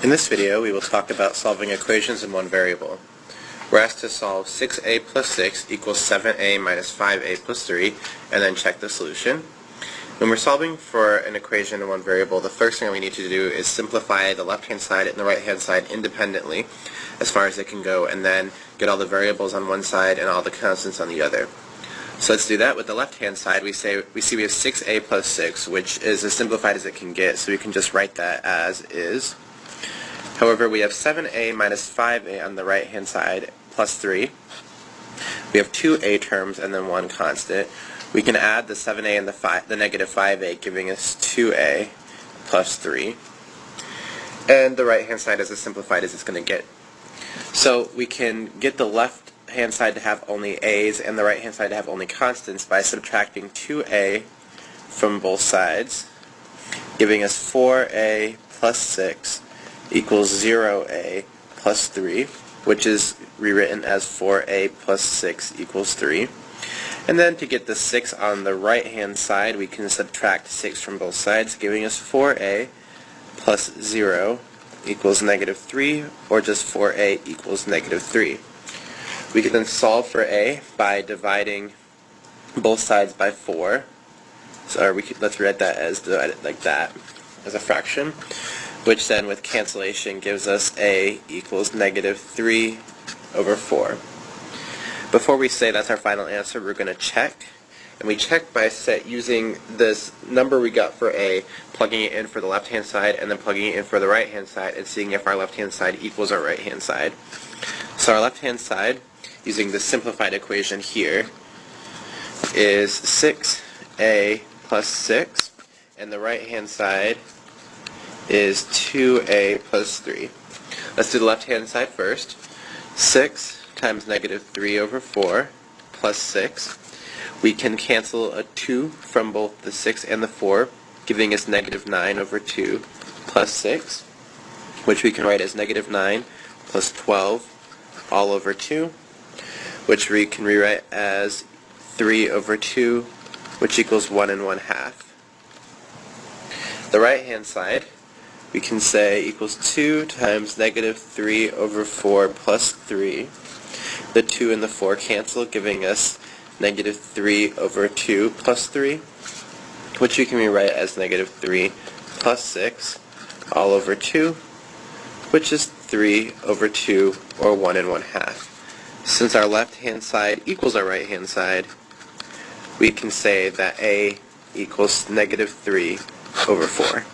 In this video, we will talk about solving equations in one variable. We're asked to solve 6a plus 6 equals 7a minus 5a plus 3, and then check the solution. When we're solving for an equation in one variable, the first thing we need to do is simplify the left-hand side and the right-hand side independently as far as it can go, and then get all the variables on one side and all the constants on the other. So let's do that. With the left-hand side, we see we have 6a plus 6, which is as simplified as it can get, so we can just write that as is. However, we have 7a minus 5a on the right-hand side plus 3. We have two a terms and then one constant. We can add the 7a and the negative 5a, giving us 2a plus 3. And the right-hand side is as simplified as it's going to get. So we can get the left-hand side to have only a's and the right-hand side to have only constants by subtracting 2a from both sides, giving us 4a plus 6 equals 0a plus 3, which is rewritten as 4a plus 6 equals 3. And then to get the 6 on the right-hand side, we can subtract 6 from both sides, giving us 4a plus 0 equals negative 3, or just 4a equals negative 3. We can then solve for a by dividing both sides by 4. So let's write that as divided like that, as a fraction, which then with cancellation gives us a equals negative 3 over 4. Before we say that's our final answer, we're going to check. And we check by using this number we got for a, plugging it in for the left-hand side, and then plugging it in for the right-hand side, and seeing if our left-hand side equals our right-hand side. So our left-hand side, using the simplified equation here, is 6a plus 6, and the right-hand side is 2a plus 3. Let's do the left-hand side first. 6 times negative 3 over 4 plus 6. We can cancel a 2 from both the 6 and the 4, giving us negative 9 over 2 plus 6, which we can write as negative 9 plus 12 all over 2, which we can rewrite as 3 over 2, which equals 1 1/2. The right-hand side, we can say equals 2 times negative 3 over 4 plus 3. The 2 and the 4 cancel, giving us negative 3 over 2 plus 3, which we can rewrite as negative 3 plus 6 all over 2, which is 3 over 2, or 1 1/2. Since our left-hand side equals our right-hand side, we can say that a equals negative 3 over 4.